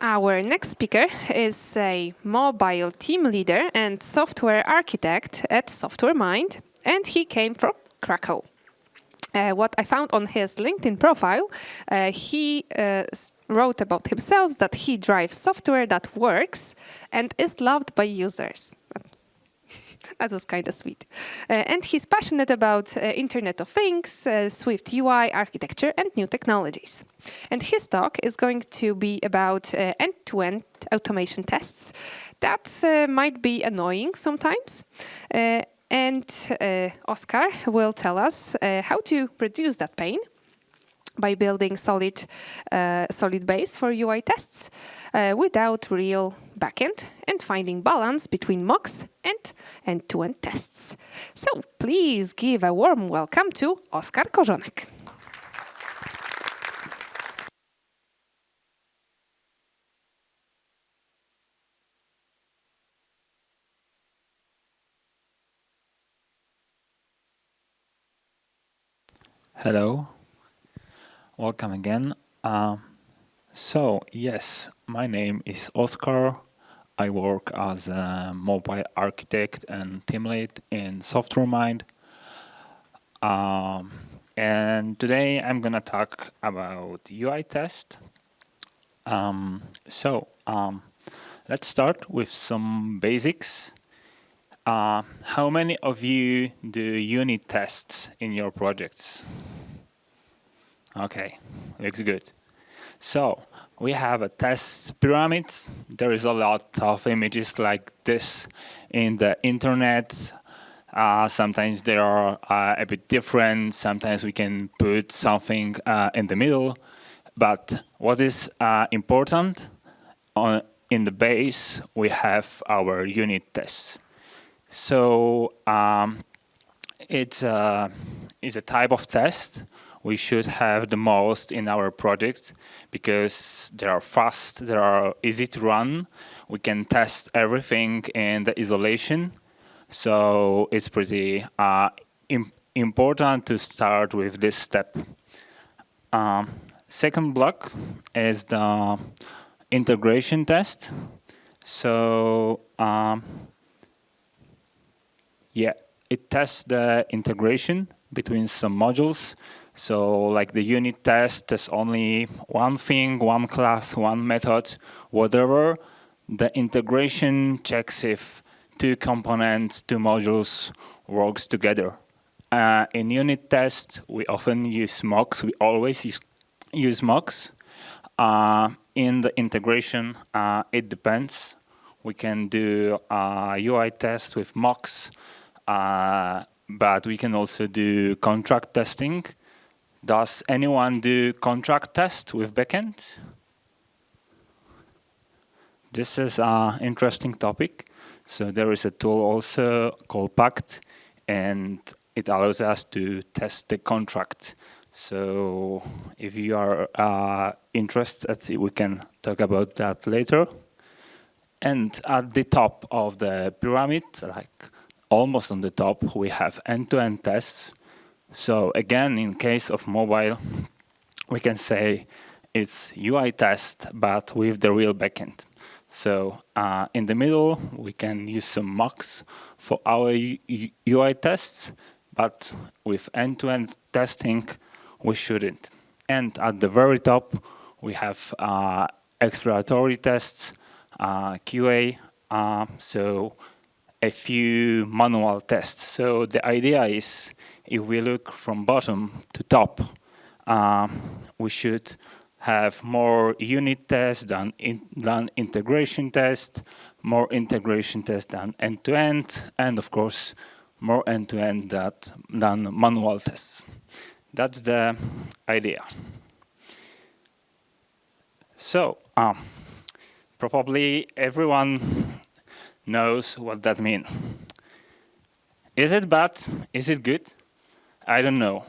Our next speaker is a mobile team leader and software architect at Software Mind, and he came from Krakow. What I found on his LinkedIn profile, he wrote about himself that he drives software that works and is loved by users. That was kind of sweet. And he's passionate about Internet of Things, Swift UI architecture, and new technologies. And his talk is going to be about end-to-end automation tests. That might be annoying sometimes. And Oskar will tell us how to reduce that pain by building solid base for UI tests without real backend and finding balance between mocks and end-to-end tests. So please give a warm welcome to Oskar Korzonek. Hello, welcome again. Yes, my name is Oskar. I work as a mobile architect and team lead in Software Mind. And today I'm gonna talk about UI test. Let's start with some basics. How many of you do unit tests in your projects? Okay, looks good. So we have a test pyramid. There is a lot of images like this in the internet. Sometimes they are a bit different. Sometimes we can put something in the middle. But what is important, in the base, we have our unit tests. So it's a type of test we should have the most in our projects because they are fast, they are easy to run. We can test everything in the isolation. So it's pretty important to start with this step. Second block is the integration test. So it tests the integration between some modules. So like the unit test, there's only one thing, one class, one method, whatever. The integration checks if two components, two modules works together. In unit tests, we often use mocks. We always use mocks. In the integration, it depends. We can do UI test with mocks, but we can also do contract testing. Does anyone do contract test with backend? This is an interesting topic. So there is a tool also called Pact, and it allows us to test the contract. So if you are interested, we can talk about that later. And at the top of the pyramid, like almost on the top, we have end-to-end tests. So again, in case of mobile, we can say it's UI test, but with the real backend. So in the middle, we can use some mocks for our UI tests, but with end-to-end testing, we shouldn't. And at the very top, we have exploratory tests, QA, so a few manual tests. So the idea is, if we look from bottom to top, we should have more unit tests than integration tests, more integration tests than end-to-end, and of course, more end-to-end than manual tests. That's the idea. So, probably everyone knows what that means. Is it bad? Is it good? I don't know.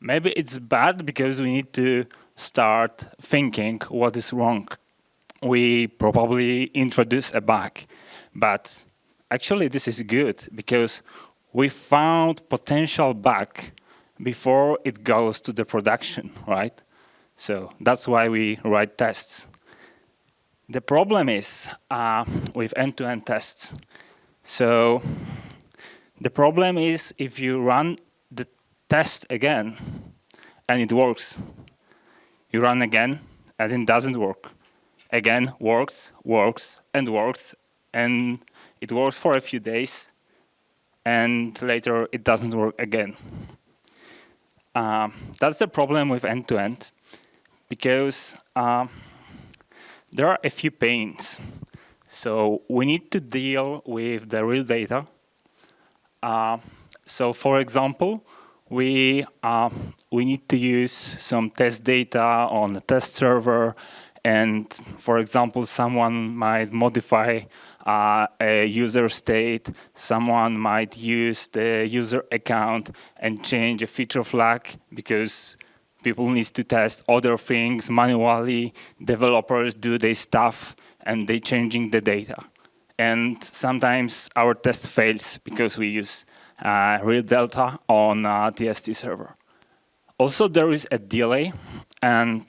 Maybe it's bad because we need to start thinking what is wrong. We probably introduce a bug, but actually this is good because we found potential bug before it goes to the production, right? So that's why we write tests. The problem is with end-to-end tests. So the problem is if you run the test again and it works, you run again and it doesn't work. Again, works, and it works for a few days, and later it doesn't work again. That's the problem with end-to-end, because there are a few pains. So we need to deal with the real data. So for example, we need to use some test data on a test server, and for example, someone might modify a user state, someone might use the user account and change a feature flag because people need to test other things manually, developers do their stuff, and they changing the data. And sometimes our test fails because we use real data on TST server. Also, there is a delay, and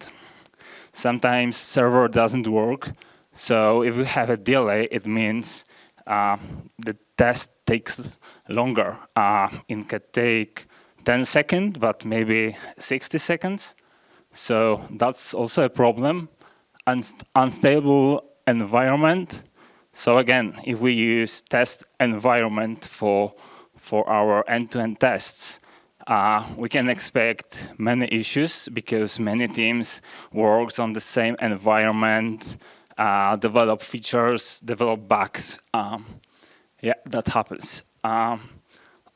sometimes server doesn't work. So if we have a delay, it means the test takes longer. It can take 10 seconds, but maybe 60 seconds. So that's also a problem. Unstable environment. So again, if we use test environment for our end-to-end tests, we can expect many issues because many teams works on the same environment, develop features, develop bugs. Yeah, that happens.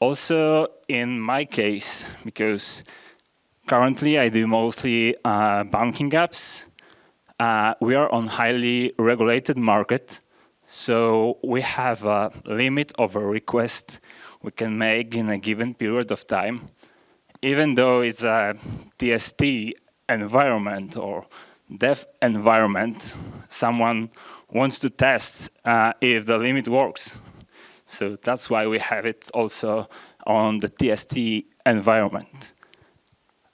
Also, in my case, because currently I do mostly banking apps, we are on highly regulated market. So we have a limit of a request we can make in a given period of time. Even though it's a TST environment or dev environment, someone wants to test if the limit works. So that's why we have it also on the TST environment.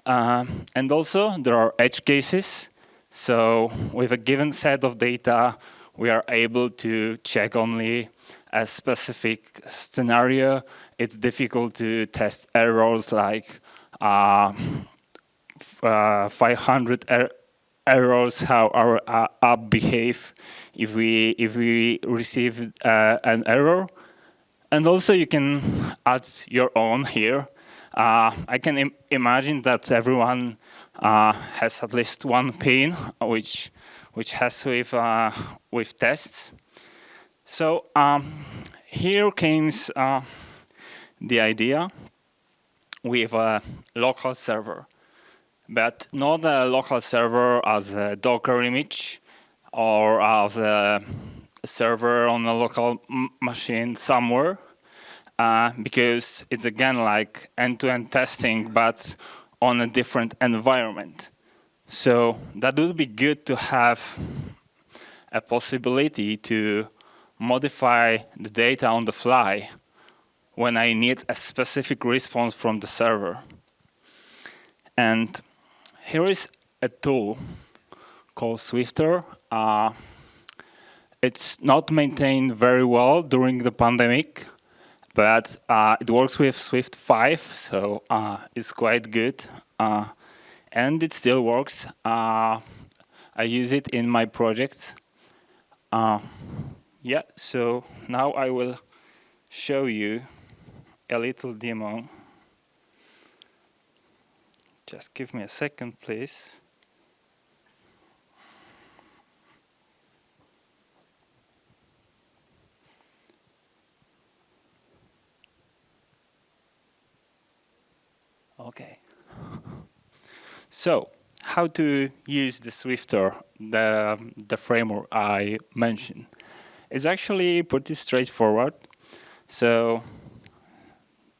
And also there are edge cases. So with a given set of data, we are able to check only a specific scenario. It's difficult to test errors like 500 errors how our app behave if we receive an error. And also you can add your own here. I can imagine that everyone has at least one pain which has with tests. So here comes the idea with a local server, but not a local server as a Docker image or as a server on a local machine somewhere, because it's again like end-to-end testing, but on a different environment. So that would be good to have a possibility to modify the data on the fly when I need a specific response from the server. And here is a tool called Swifter. It's not maintained very well during the pandemic, but it works with Swift 5, so it's quite good. And it still works. I use it in my projects. Yeah, so now I will show you a little demo. Just give me a second, please. Okay. So, how to use the Swifter, the framework I mentioned? It's actually pretty straightforward. So,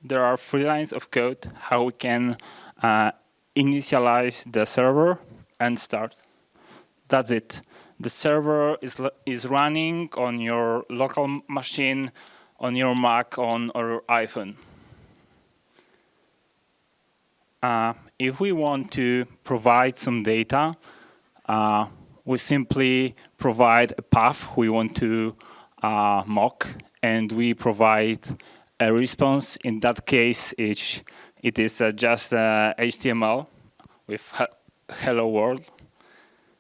there are 3 lines of code how we can initialize the server and start. That's it. The server is running on your local machine, on your Mac, on your iPhone. if we want to provide some data, we simply provide a path we want to mock, and we provide a response. In that case, it is just HTML with hello world.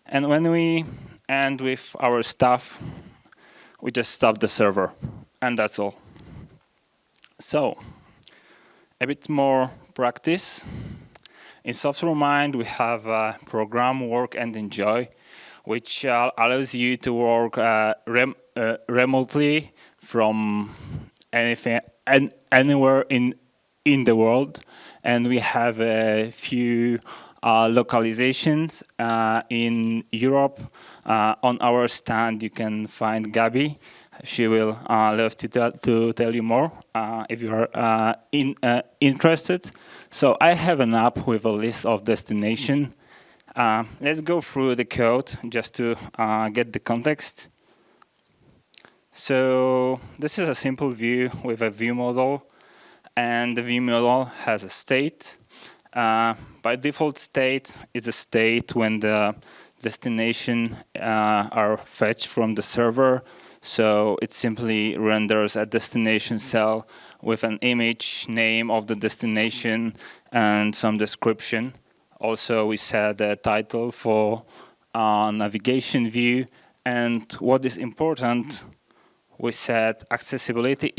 And when we end with our stuff, we just stop the server, and that's all. So, a bit more practice. In SoftwareMind, we have program, work, and enjoy, which allows you to work remotely from anything and anywhere in the world. And we have a few localizations in Europe. On our stand, you can find Gabi. She will love to tell you more if you are interested. So I have an app with a list of destinations. Let's go through the code just to get the context. So this is a simple view with a view model, and the view model has a state. By default, state is a state when the destination are fetched from the server. So it simply renders a destination cell with an image, name of the destination, and some description. Also, we set a title for navigation view. And what is important, we set accessibility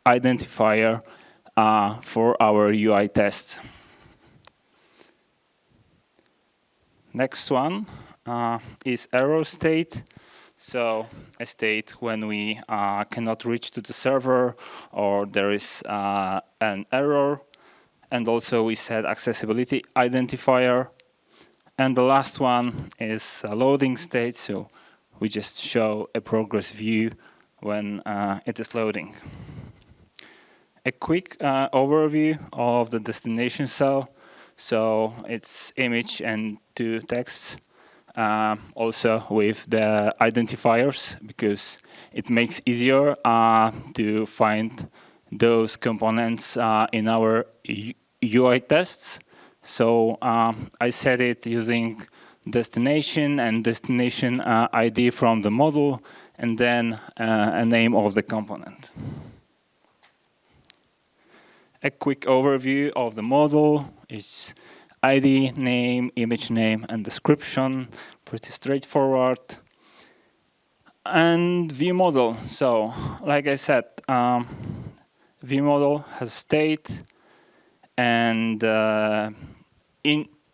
identifier for our UI test. Next one is error state. So a state when we cannot reach to the server or there is an error. And also we set accessibility identifier. And the last one is a loading state. So we just show a progress view when it is loading. A quick overview of the destination cell. So it's image and 2 texts. Also with the identifiers, because it makes easier to find those components in our UI tests. So I set it using destination and destination ID from the model, and then a name of the component. A quick overview of the model is ID, name, image name, and description. Pretty straightforward. And view model. So, like I said, view model has state and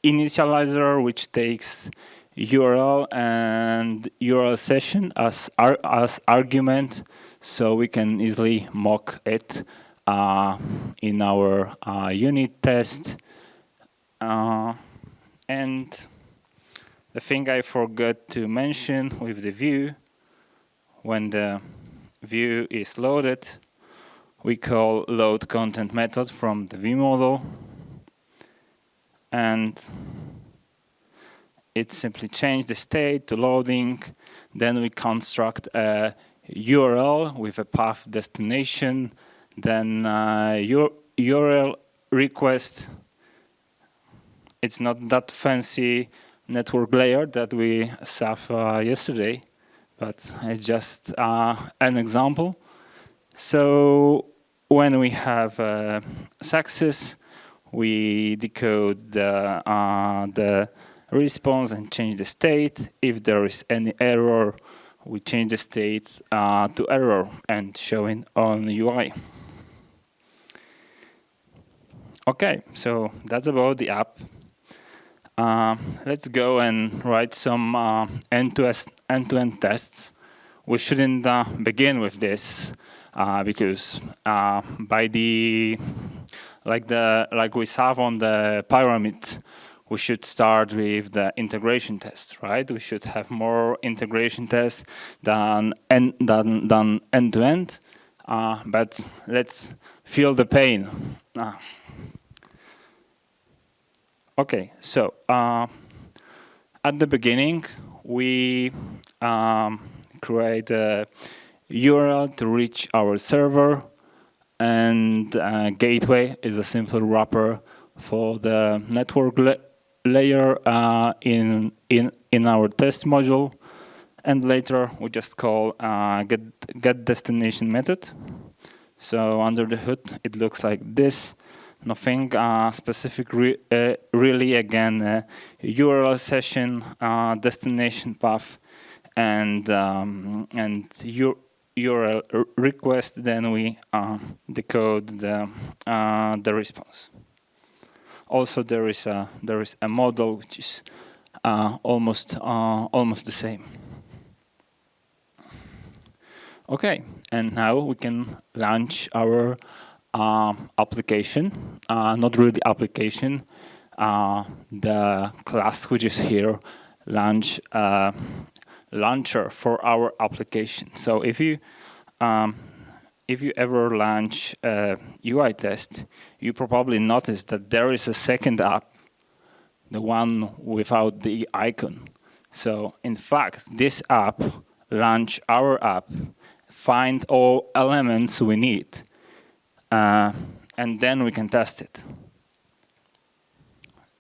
initializer, which takes URL and URL session as argument, so we can easily mock it in our unit test. And the thing I forgot to mention with the view, when the view is loaded, we call load content method from the view model, and it simply changes the state to loading. Then we construct a URL with a path destination, then URL request. It's not that fancy network layer that we saw yesterday, but it's just an example. So when we have success, we decode the response and change the state. If there is any error, we change the state to error and showing on UI. Okay, so that's about the app. Let's go and write some end-to-end tests. We shouldn't begin with this because by like we have on the pyramid, we should start with the integration test, right? We should have more integration tests than end-to-end. But let's feel the pain. Okay, so at the beginning, we create a URL to reach our server, and gateway is a simple wrapper for the network layer in our test module, and later we just call get destination method. So under the hood, it looks like this. Nothing specific really. Again, URL session, destination path, and URL request. Then we decode the response. Also, there is a model which is almost the same. Okay, and now we can launch our application. Not really application. The class which is here, launcher for our application. So if you ever launch a UI test, you probably notice that there is a second app, the one without the icon. So in fact, this app launch our app, find all elements we need, and then we can test it.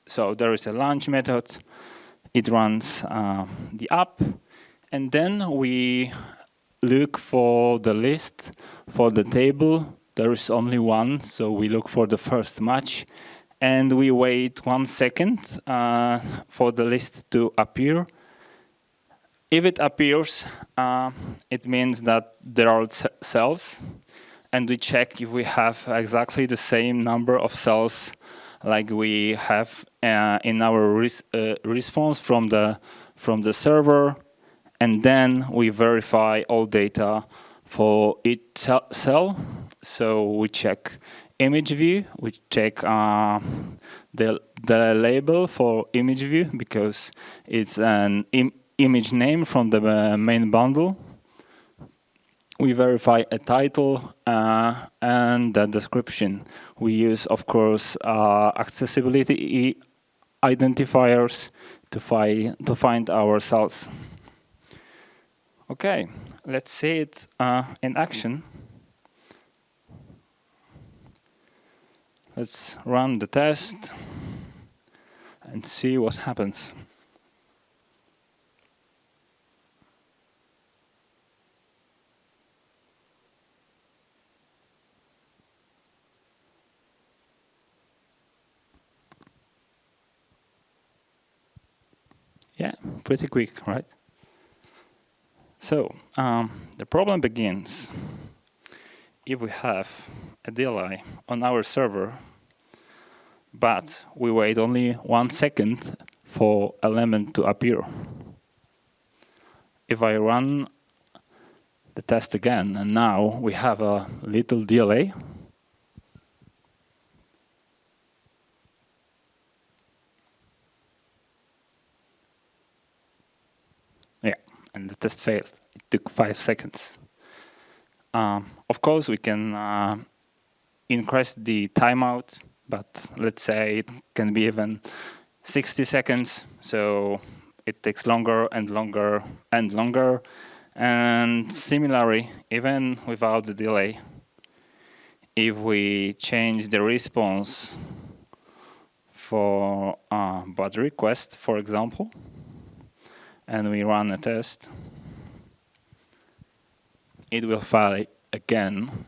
So there is a launch method. It runs the app, and then we look for the list for the table. There is only one, so we look for the first match, and we wait 1 second for the list to appear. If it appears, it means that there are cells, and we check if we have exactly the same number of cells like we have in our response from the server, and then we verify all data for each cell. So we check image view, we check the label for image view because it's an image name from the main bundle. We verify a title and the description. We use, of course, accessibility identifiers to find our cells. Okay, let's see it in action. Let's run the test and see what happens. Yeah, pretty quick, right? So the problem begins if we have a delay on our server, but we wait only 1 second for element to appear. If I run the test again, and now we have a little delay, and the test failed. It took 5 seconds. Of course, we can increase the timeout, but let's say it can be even 60 seconds. So it takes longer and longer and longer. And similarly, even without the delay, if we change the response for bot request, for example, and we run a test, it will fail again,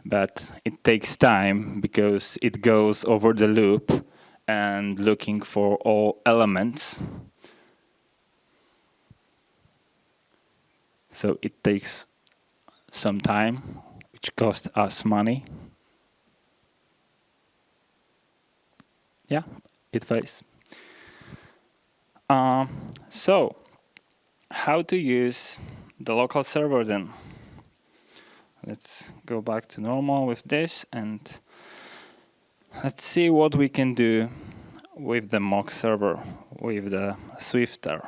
but it takes time because it goes over the loop and looking for all elements. So it takes some time, which costs us money. Yeah, it fails. So, how to use the local server then? Let's go back to normal with this, and let's see what we can do with the mock server, with the Swifter.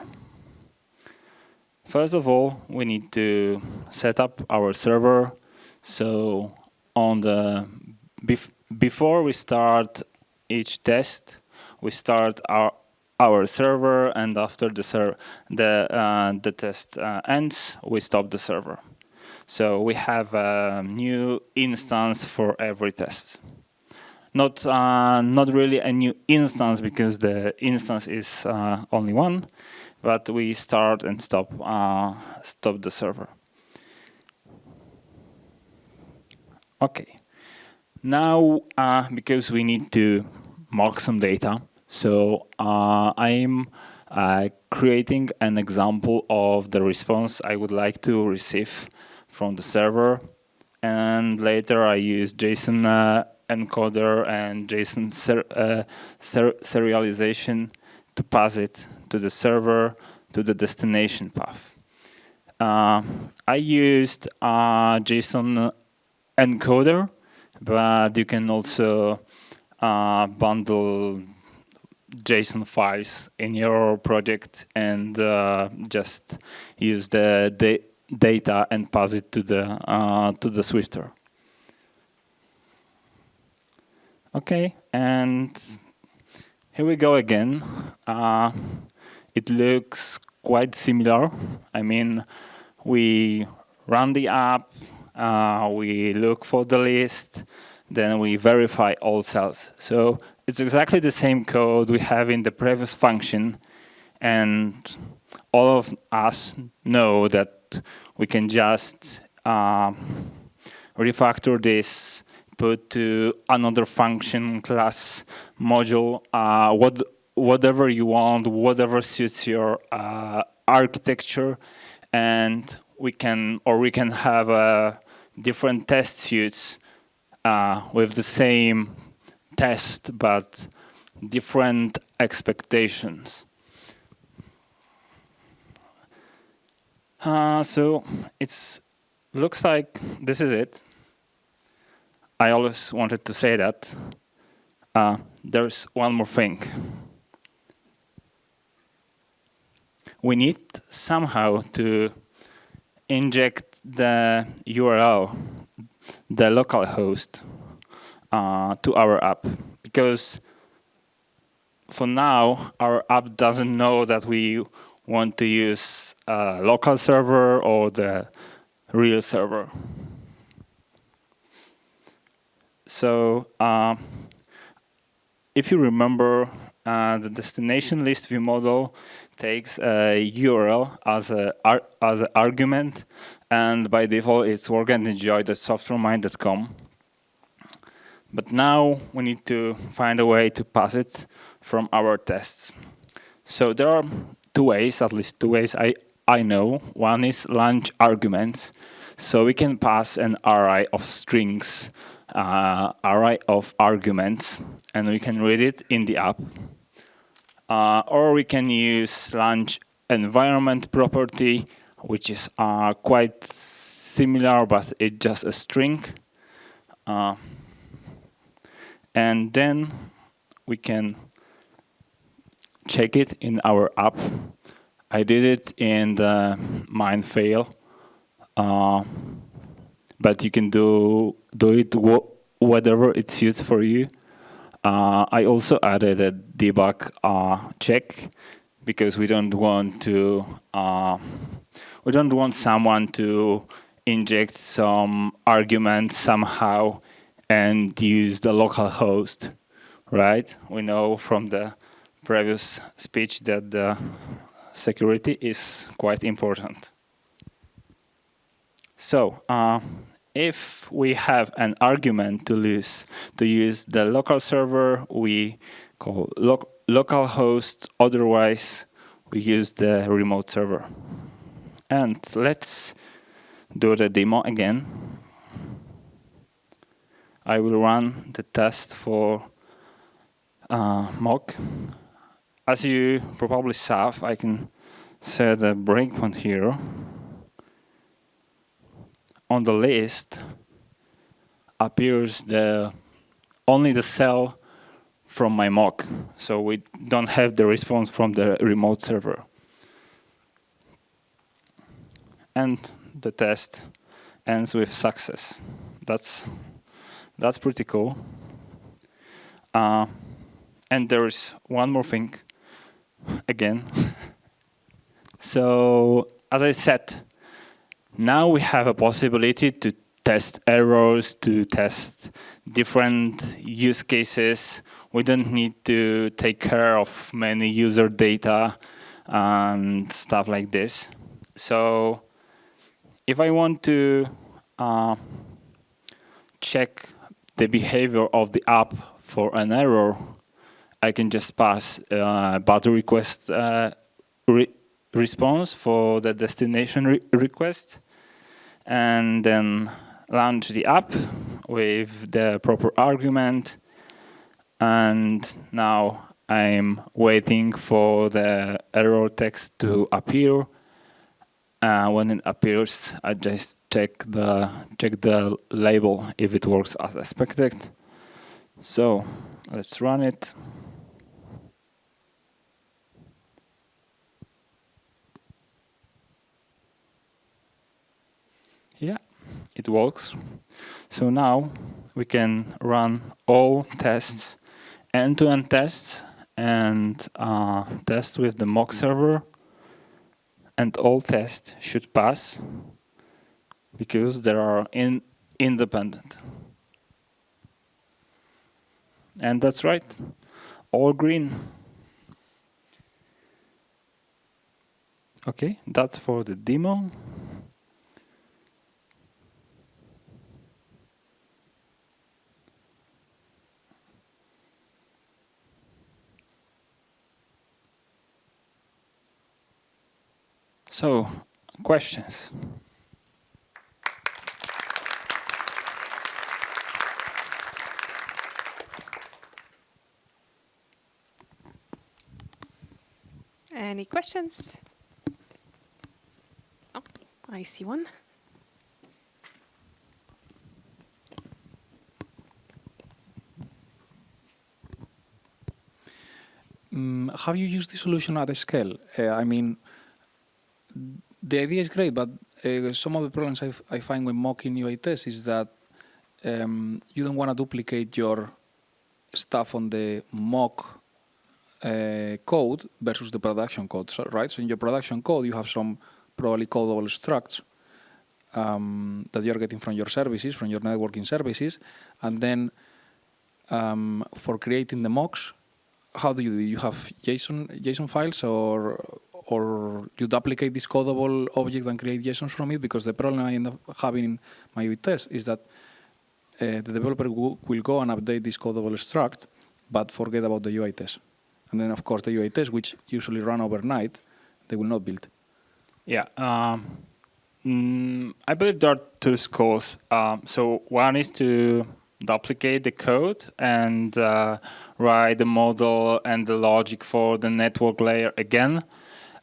First of all, we need to set up our server. So, on the before we start each test, we start our server, and after the test ends, we stop the server. So we have a new instance for every test. not really a new instance because the instance is only one, but we start and stop the server. Okay. Now, because we need to mark some data, so I'm creating an example of the response I would like to receive from the server, and later I use JSON encoder and JSON serialization to pass it to the server to the destination path. I used JSON encoder, but you can also bundle JSON files in your project and just use the data and pass it to the Swifter. Okay, and here we go again. It looks quite similar. I mean, we run the app, we look for the list, then we verify all cells. So it's exactly the same code we have in the previous function, and all of us know that we can just refactor this, put to another function, class, module, whatever you want, whatever suits your architecture, and we can have different test suits with the same test but different expectations. So it looks like this is it. I always wanted to say that. There's one more thing. We need somehow to inject the URL, the local host, to our app, because for now our app doesn't know that we want to use a local server or the real server. So if you remember, the destination list view model takes a URL as an argument, and by default it's work.enjoy.softwaremind.com. But now we need to find a way to pass it from our tests. So there are two ways, at least two ways I know. One is launch arguments. So we can pass an array of strings, array of arguments, and we can read it in the app. Or we can use launch environment property, which is quite similar, but it's just a string. And then we can check it in our app. I did it in the mine fail, but you can do it whatever it suits for you. I also added a debug check because we don't want someone to inject some argument somehow and use the local host, right? We know from the previous speech that the security is quite important. So if we have an argument to use the local server, we call local host. Otherwise, we use the remote server. And let's do the demo again. I will run the test for mock. As you probably saw, I can set a breakpoint here. On the list appears only the cell from my mock, so we don't have the response from the remote server. And the test ends with success. That's pretty cool. And there is one more thing, again. So, as I said, now we have a possibility to test errors, to test different use cases. We don't need to take care of many user data and stuff like this. So if I want to check the behavior of the app for an error, I can just pass a button request response for the destination request, and then launch the app with the proper argument. And now I'm waiting for the error text to appear. When it appears, I just check the label if it works as expected. So let's run it. Yeah, it works. So now we can run all tests, end-to-end tests, and test with the mock server. And all tests should pass because they are independent. And that's right, all green. Okay, that's for the demo. So, questions? Any questions? Oh, I see one. Have you used the solution at a scale? I mean, the idea is great, but some of the problems I find when mocking UI tests is that you don't want to duplicate your stuff on the mock code versus the production code, right? So in your production code, you have some probably codable structs that you're getting from your services, from your networking services, and then for creating the mocks, how do? You have JSON files, or you duplicate this codable object and create JSONs from it? Because the problem I end up having in my UI test is that the developer will go and update this codable struct, but forget about the UI test. And then, of course, the UI test, which usually run overnight, they will not build. Yeah, I believe there are two schools. So one is to duplicate the code and write the model and the logic for the network layer again.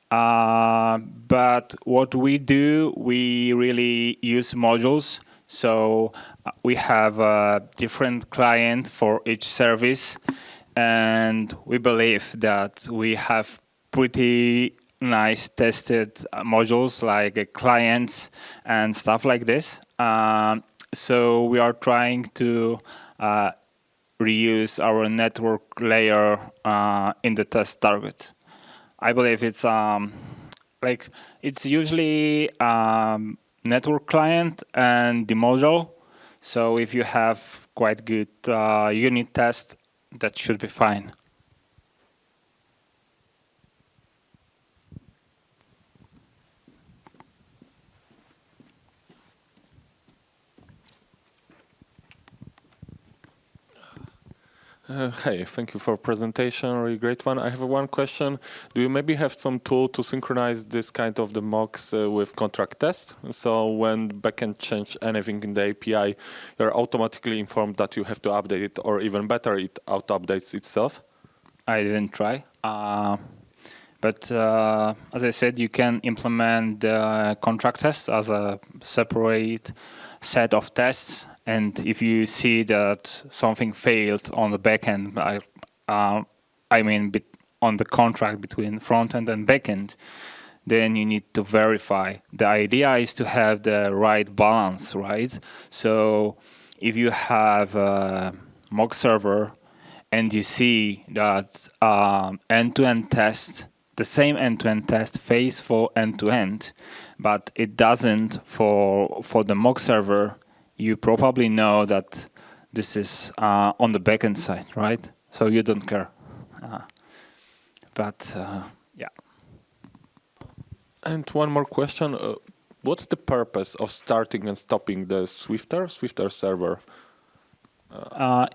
But what we do, we really use modules. So we have a different client for each service, and we believe that we have pretty nice tested modules like clients and stuff like this. So we are trying to reuse our network layer in the test target. I believe it's it's usually network client and the module. So if you have quite good unit test, that should be fine. Hey, thank you for presentation, really great one. I have one question. Do you maybe have some tool to synchronize this kind of the mocks with contract tests? So when backend change anything in the API, you're automatically informed that you have to update it, or even better, it auto-updates itself? I didn't try. But as I said, you can implement the contract tests as a separate set of tests. And if you see that something failed on the backend, I mean on the contract between frontend and backend, then you need to verify. The idea is to have the right balance, right? So if you have a mock server and you see that end-to-end test, the same end-to-end test fails for end-to-end, but it doesn't for the mock server, you probably know that this is on the backend side, right? So you don't care. But yeah. And one more question. What's the purpose of starting and stopping the Swifter server?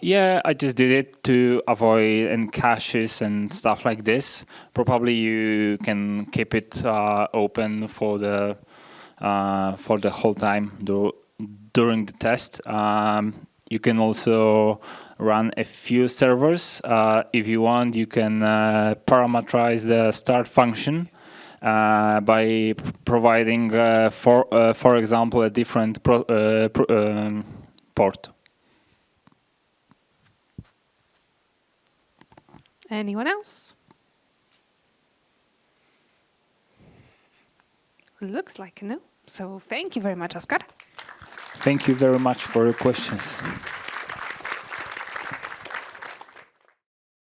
Yeah, I just did it to avoid any caches and stuff like this. Probably you can keep it open for the whole time during the test. You can also run a few servers. If you want, you can parameterize the start function by providing, for example, a different port. Anyone else? Looks like no. So thank you very much, Oskar. Thank you very much for your questions.